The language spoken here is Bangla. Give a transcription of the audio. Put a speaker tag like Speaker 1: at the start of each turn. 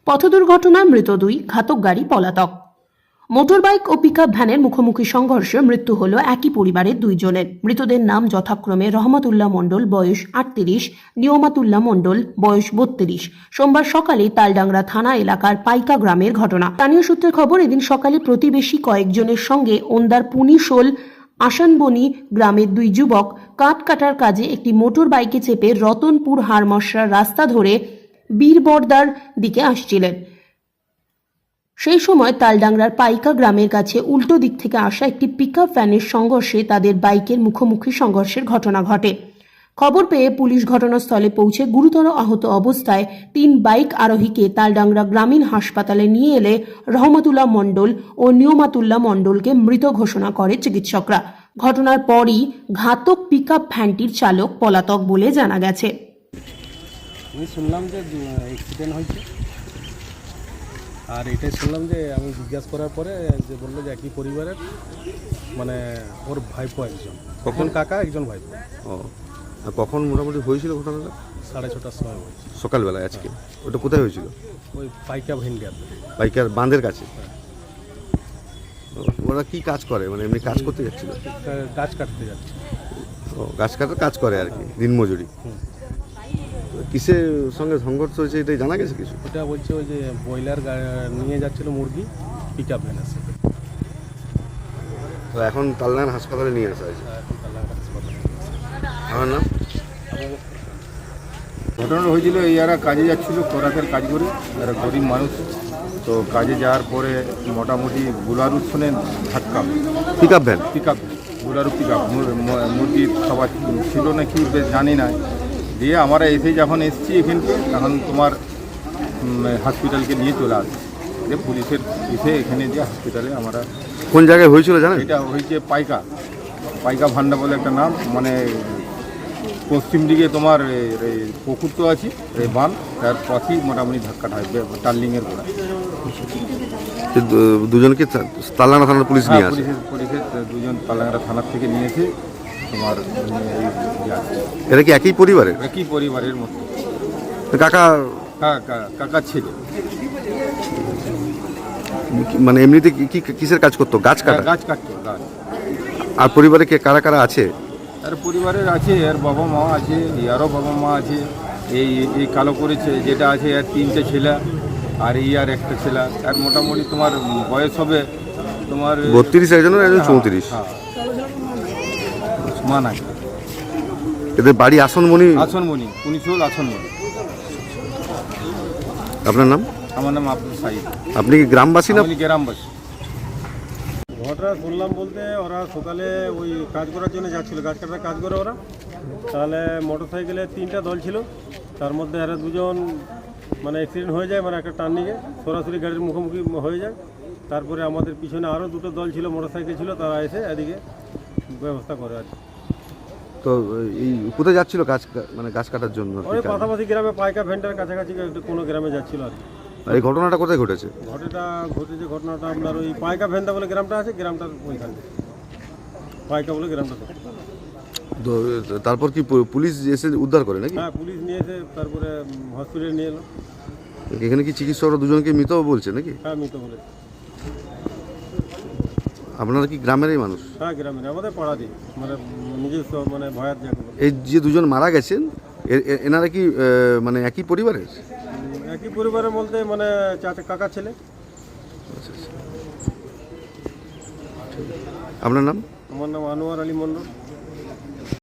Speaker 1: পথ দুর্ঘটনায় মৃত 2, ঘাতক গাড়ি পলাতক। মোটরবাইক ও পিকআপ ভ্যানের মুখোমুখি সংঘর্ষে মৃত্যু হল একই পরিবারের 2 জনের। মৃতদের নাম যথাক্রমে রহমতুল্লাহ মণ্ডল বয়স 38, নিয়মাতুল্লাহ মণ্ডল বয়স 32। সোমবার সকালে তালডাংরা থানা এলাকার পাইকা গ্রামের ঘটনা। স্থানীয় সূত্রে খবর, এদিন সকালে প্রতিবেশী কয়েকজনের সঙ্গে ওন্দার পুনিশোল আসানবনি গ্রামের 2 যুবক কাঠ কাটার কাজে একটি মোটর বাইকে চেপে রতনপুর হাড়মশরার রাস্তা ধরে বীরবর্দার দিকে আসছিলেন। সেই সময় তালডাংরার পাইকা গ্রামের কাছে উল্টো দিক থেকে আসা একটি পিকআপ ভ্যানের সংঘর্ষে তাদের বাইকের মুখোমুখি সংঘর্ষের ঘটনা ঘটে। খবর পেয়ে পুলিশ ঘটনাস্থলে পৌঁছে গুরুতর আহত অবস্থায় 3 বাইক আরোহীকে তালডাংরা গ্রামীণ হাসপাতালে নিয়ে এলে রহমতুল্লাহ মণ্ডল ও নিয়মাতুল্লাহ মণ্ডলকে মৃত ঘোষণা করে চিকিৎসকরা। ঘটনার পরই ঘাতক পিকআপ ভ্যানটির চালক পলাতক বলে জানা গেছে।
Speaker 2: আমি শুনলাম যে অ্যাক্সিডেন্ট হয়েছে, আর এটাই শুনলাম যে আমি জিজ্ঞাসা করার পরে যে বললো যে একই পরিবারের, মানে ওর ভাইপো একজন, কখন কাকা একজন ভাইপো।
Speaker 3: ও, আর কখন মোটামুটি হয়েছিল ঘটনাটা?
Speaker 2: 6:30টার সময় হয়েছে
Speaker 3: সকালবেলায় আজকে। ওটা কোথায় হয়েছিল?
Speaker 2: ওই পাইকা ভেনগার
Speaker 3: বাইকার বাঁধের কাছে। ওরা কি কাজ করে, মানে এমনি কাজ করতে যাচ্ছিল?
Speaker 2: গাছ কাটতে যাচ্ছে।
Speaker 3: ও, গাছ কাটার কাজ করে আর কি, দিনমজুরি। কিসের সঙ্গে সংঘর্ষ হয়েছে এটাই জানা গেছে কিছু?
Speaker 2: ওটা বলছে ওই যে ব্রয়লার নিয়ে যাচ্ছিল মুরগি পিকআপ ভ্যানের সাথে।
Speaker 3: তো এখন তালডাংরা হাসপাতালে নিয়ে আসা হয়েছে।
Speaker 2: এখন তালডাংরা হাসপাতালে।
Speaker 3: আমার নাম?
Speaker 4: ঘটনা হয়েছিল, এরা কাজে যাচ্ছিল, করাতের কাজ করে, এরা গরিব মানুষ। তো কাজে যাওয়ার পরে মোটামুটি বুলারুর শুনে ধাক্কা,
Speaker 3: পিকআপ ভ্যান
Speaker 4: বুলারু পিকআপ মুরগির খাবার ছিল নাকি বেশ জানি না। দিয়ে আমরা যখন এসেছি এখানকে, তখন তোমার হসপিটালকে নিয়ে চলে আসে। যে পুলিশের এখানে যে হসপিটালে আমরা।
Speaker 3: কোন জায়গায় হয়েছিল জানেন?
Speaker 4: এটা হয়েছে পাইকা ভান্ডা বলে একটা নাম, মানে পশ্চিম দিকে তোমার পুকুর তো আছে, এই বান, তার পথেই মোটামুটি ধাক্কাটা হয় টার্লিংয়ের গোড়ায়।
Speaker 3: দুজনকে তালডাংরা থানার পুলিশ নিয়ে আসে?
Speaker 4: পুলিশের 2 জন তালডাংরা থানার থেকে নিয়েছে তোমার।
Speaker 3: এরা কি একই পরিবারের?
Speaker 4: একই পরিবারের মতো। কাকা ছেলে।
Speaker 3: মানে এমনিতে কি কিসের কাজ করতো? গাছ কাটতো।
Speaker 4: গাছ।
Speaker 3: আর পরিবারে কে কারা কারা আছে?
Speaker 4: আর পরিবারের আছে, এর বাবা মা আছে, ইয়ারও বাবা মা আছে। এই কালো করেছে যেটা আছে, এর 3টে ছেলে, আর ইয়ার একটা ছেলে। আর মোটামুটি তোমার বয়স হবে তোমার
Speaker 3: 32, একজন 34।
Speaker 4: মা নাই।
Speaker 3: এদের বাড়ি আসনমনি, পুনিশোল আসনমনি। আপনার নাম?
Speaker 4: আমার নাম আব্দুল সাইদ।
Speaker 3: আপনি কি গ্রামবাসী না?
Speaker 4: আমি গ্রামবাসী।
Speaker 2: ঘটনা শুনলাম বলতে, ওরা সকালে ওই কাজ করার জন্য যাচ্ছিলো, গাছ কাটার কাজ করে ওরা। তাহলে মোটর সাইকেলে 3টা দল ছিল, তার মধ্যে এরা 2 জন মানে অ্যাক্সিডেন্ট হয়ে যায়, মানে একটা টার্নিংয়ে সরাসরি গাড়ির মুখোমুখি হয়ে যায়। তারপরে আমাদের পিছনে আরও 2টো দল ছিল, মোটর সাইকেল ছিল, তারা এসে এদিকে ব্যবস্থা করে আর কি।
Speaker 3: তো এই কোথায় যাচ্ছিল গাছ কাটার জন্য?
Speaker 2: ওই পাশাপাশি গ্রামে পাইকা ভেন্টার কাছাকাছি কোনো গ্রামে যাচ্ছিল আর কি।
Speaker 3: এই ঘটনাটা কোথায় ঘটেছে?
Speaker 2: ঘটনাটা আপনার ওই পাইকা ভেন্দা বলে গ্রামটা আছে, গ্রামটার ওইখানে পাইকা বলে গ্রামটা।
Speaker 3: তো তারপর কি পুলিশ এসে উদ্ধার করে নাকি?
Speaker 2: হ্যাঁ, পুলিশ নিয়ে এসে তারপরে হসপিটালে নিয়ে এলো।
Speaker 3: এখানে কি চিকিৎসকরা 2 জনকে মৃত বলছে নাকি?
Speaker 2: হ্যাঁ, মৃত বলেছে।
Speaker 3: আপনারা কি গ্রামেরই মানুষ?
Speaker 2: হ্যাঁ, গ্রামের, আমাদের পাড়াতেই, মানে নিজস্ব, মানে ভয়াত জায়গা।
Speaker 3: এই যে 2 জন মারা গেছেন, এনারা কি মানে একই পরিবারের?
Speaker 2: একই পরিবারের বলতে মানে কাকা ছেলে।
Speaker 3: আপনার নাম?
Speaker 2: আমার নাম আনোয়ার আলী মণ্ডল।